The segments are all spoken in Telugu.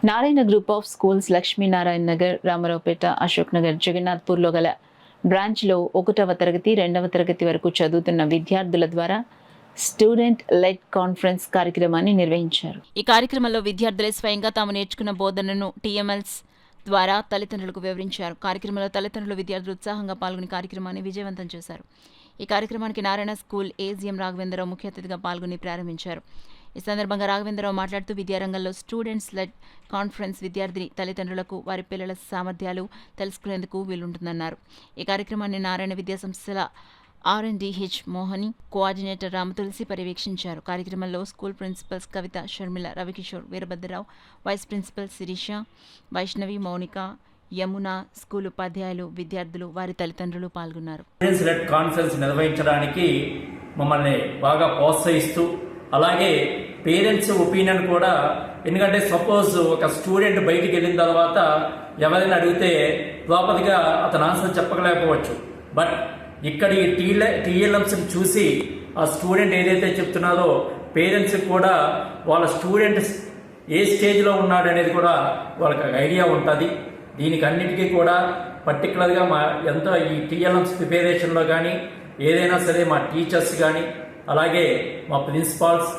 Narayana group of schools Lakshminarayana Nagar, Ramaraopeta, Ashok Nagar, జగన్నాథ్పూర్లో గల బ్రాంచ్లో 1వ తరగతి 2వ తరగతి వరకు చదువుతున్న విద్యార్థుల ద్వారా స్టూడెంట్ లెడ్ కాన్ఫరెన్స్ కార్యక్రమాన్ని నిర్వహించారు. ఈ కార్యక్రమంలో విద్యార్థులే స్వయంగా తాము నేర్చుకున్న బోధనను టీఎంఎల్స్ ద్వారా తల్లిదండ్రులకు వివరించారు. కార్యక్రమంలో తల్లిదండ్రులు, విద్యార్థులు ఉత్సాహంగా పాల్గొని కార్యక్రమాన్ని విజయవంతం చేశారు. ఈ కార్యక్రమానికి నారాయణ స్కూల్ ఏజీఎం రాఘవేంద్రరావు ముఖ్య అతిథిగా పాల్గొని ప్రారంభించారు. ఈ సందర్భంగా రాఘవేంద్రరావు మాట్లాడుతూ విద్యారంగంలో స్టూడెంట్స్ లెడ్ కాన్ఫరెన్స్ విద్యార్థిని తల్లిదండ్రులకు వారి పిల్లల సామర్థ్యాలు తెలుసుకునేందుకు వీలుంటుందన్నారు. ఈ కార్యక్రమాన్ని నారాయణ విద్యాసంస్థల R&DH మోహని, కోఆర్డినేటర్ రామతులసి పర్యవేక్షించారు. కార్యక్రమంలో school principals Kavitha, Sharmila, Ravikishore, Veerabhadrarao, vice principal Sirisha, Vaishnavi, Mounika, Yamuna, school ఉపాధ్యాయులు, విద్యార్థులు, వారి తల్లిదండ్రులు పాల్గొన్నారు. కాన్ఫరెన్స్ నిర్వహించడానికి మమ్మల్ని బాగా ప్రోత్సహిస్తూ, అలాగే పేరెంట్స్ ఒపీనియన్ కూడా, ఎందుకంటే సపోజ్ ఒక స్టూడెంట్ బయటికి వెళ్ళిన తర్వాత ఎవరైనా అడిగితే లోపలిగా అతను ఆన్సర్ చెప్పలేకపోవచ్చు. బట్ ఇక్కడ ఈ టీఎల్ఎంస్ని చూసి ఆ స్టూడెంట్ ఏదైతే చెప్తున్నారో పేరెంట్స్కి కూడా వాళ్ళ స్టూడెంట్ ఏ స్టేజ్లో ఉన్నాడు అనేది కూడా వాళ్ళకి ఐడియా ఉంటుంది. దీనికి అన్నిటికీ కూడా పర్టికులర్గా మా ఎంతో ఈ టీఎల్ఎంస్ ప్రిపరేషన్లో కానీ ఏదైనా సరే మా టీచర్స్ కానీ, అలాగే మా ప్రిన్సిపాల్స్,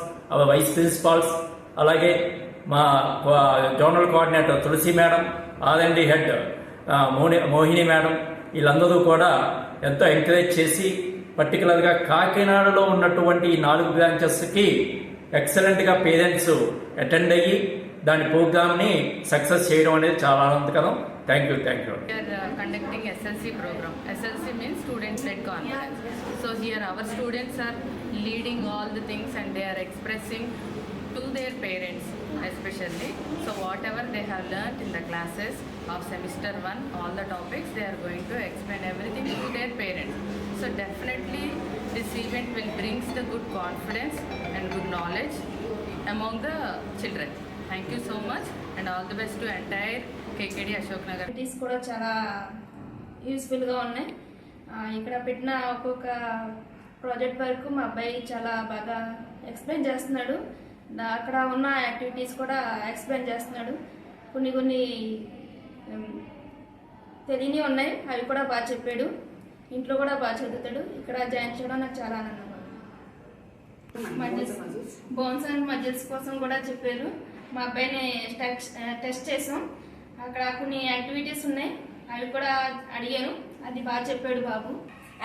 వైస్ ప్రిన్సిపాల్స్, అలాగే మా zonal coordinator Tulasi madam, R&D head Mohini madam, వీళ్ళందరూ కూడా ఎంతో ఎంకరేజ్ చేసి పర్టికులర్గా కాకినాడలో ఉన్నటువంటి ఈ 4 బ్రాంచెస్కి ఎక్సలెంట్గా పేరెంట్స్ అటెండ్ అయ్యి దాని ప్రోగ్రామ్ని సక్సెస్ చేయడం అనేది చాలా ఆనందకరం. Thank you. Conducting SLC program. SLC means student-led conference. So here our students are leading all the things and they are expressing to their parents especially. So whatever they have learnt in the classes of semester 1, all the topics, they are going to explain everything to their parents. So definitely this event will bring the good confidence and good knowledge among the children. Thank you so much and all the best to entire KKD Ashok Nagar. Activities కూడా చాలా యూస్ఫుల్గా ఉన్నాయి. ఇక్కడ పెట్టిన ఒక్కొక్క ప్రాజెక్ట్ వరకు మా అబ్బాయి చాలా బాగా ఎక్స్ప్లెయిన్ చేస్తున్నాడు. అక్కడ ఉన్న యాక్టివిటీస్ కూడా ఎక్స్ప్లెయిన్ చేస్తున్నాడు. కొన్ని తెలియని ఉన్నాయి, అవి కూడా బాగా చెప్పాడు. ఇంట్లో కూడా బాగా చదువుతాడు. ఇక్కడ జాయిన్ చేయడం నాకు చాలా ఆనందంగా ఉంది. బోన్స్ అండ్ మజిల్స్ కోసం కూడా చెప్పారు. మా అబ్బాయిని టెస్ట్ చేసాం. అక్కడ కొన్ని యాక్టివిటీస్ ఉన్నాయి, అవి కూడా అడిగాను. అది బాగా చెప్పాడు బాబు.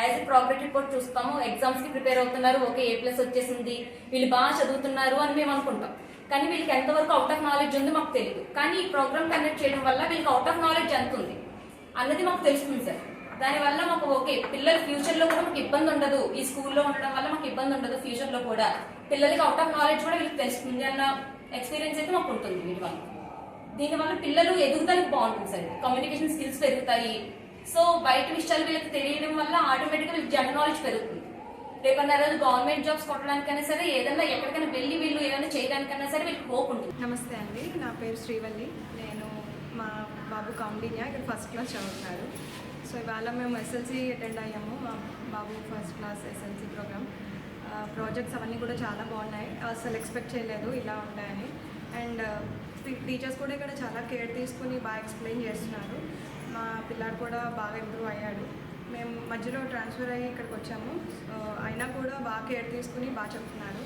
యాజ్ ఎ ప్రోగ్రెస్ రిపోర్ట్ చూస్తాము. ఎగ్జామ్స్కి ప్రిపేర్ అవుతున్నారు, ఓకే A+ వచ్చేసింది, వీళ్ళు బాగా చదువుతున్నారు అని మేము అనుకుంటాం. కానీ వీళ్ళకి ఎంతవరకు అవుట్ ఆఫ్ నాలెడ్జ్ ఉంది మాకు తెలియదు. కానీ ఈ ప్రోగ్రామ్ కండక్ట్ చేయడం వల్ల వీళ్ళకి అవుట్ ఆఫ్ నాలెడ్జ్ ఎంత ఉంది అన్నది మాకు తెలుస్తుంది సార్. దానివల్ల మాకు ఓకే పిల్లలు ఫ్యూచర్లో కూడా మాకు ఇబ్బంది ఉండదు, ఈ స్కూల్లో ఉండడం వల్ల మాకు ఇబ్బంది ఉండదు, ఫ్యూచర్లో కూడా పిల్లలకి అవుట్ ఆఫ్ నాలెడ్జ్ కూడా వీళ్ళకి తెలుస్తుంది అన్న ఎక్స్పీరియన్స్ అయితే మాకు ఉంటుంది వీటి వల్ల. దీనివల్ల పిల్లలు ఎదుగుతానికి బాగుంటుంది సార్, కమ్యూనికేషన్ స్కిల్స్ పెరుగుతాయి. సో బయట విషయాలు వీళ్ళకి తెలియడం వల్ల ఆటోమేటిక్గా వీళ్ళకి జనరల్ నాలెడ్జ్ పెరుగుతుంది. రేపన్న రోజు గవర్నమెంట్ జాబ్స్ కొట్టడానికైనా సరే, ఏదైనా ఎక్కడికైనా వెళ్ళి వీళ్ళు ఏదైనా చేయడానికైనా సరే వీళ్ళకి హోప్ ఉంటుంది. నమస్తే అండి, నా పేరు శ్రీవల్లి. నేను మా బాబు కౌండిన్యా ఇక్కడ ఫస్ట్ క్లాస్ చదువుతున్నారు. సో ఇవాళ మేము SLC అటెండ్ అయ్యాము. మా బాబు first class SLC program. Projects అవన్నీ కూడా చాలా బాగున్నాయి. అసలు ఎక్స్పెక్ట్ చేయలేదు ఇలా ఉంటాయని. అండ్ టీచర్స్ కూడా ఇక్కడ చాలా కేర్ తీసుకుని బాగా ఎక్స్ప్లెయిన్ చేస్తున్నారు. మా పిల్లాడు కూడా బాగా ఇంప్రూవ్ అయ్యాడు. మేము మధ్యలో ట్రాన్స్ఫర్ అయ్యి ఇక్కడికి వచ్చాము. అయినా కూడా బాగా కేర్ తీసుకుని బాగా చెప్తున్నారు.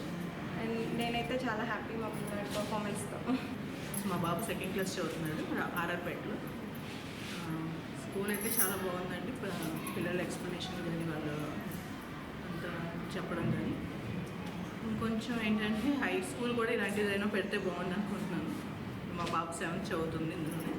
అండ్ నేనైతే చాలా హ్యాపీ మా పిల్లాడి పర్ఫార్మెన్స్తో. మా బాబు సెకండ్ క్లాస్ చదువుతున్నాడు ఆర్ఆర్పేటలో. స్కూల్ అయితే చాలా బాగుందండి. పిల్లల ఎక్స్ప్లెనేషన్ కానీ వాళ్ళు అంతా చెప్పడం కానీ, ఇంకొంచెం ఏంటంటే హై స్కూల్ కూడా ఇలాంటిదైనా పెడితే బాగుంది అనుకుంటున్నాను. మా బాబు 7th చదువుతుంది ఇందులోనే.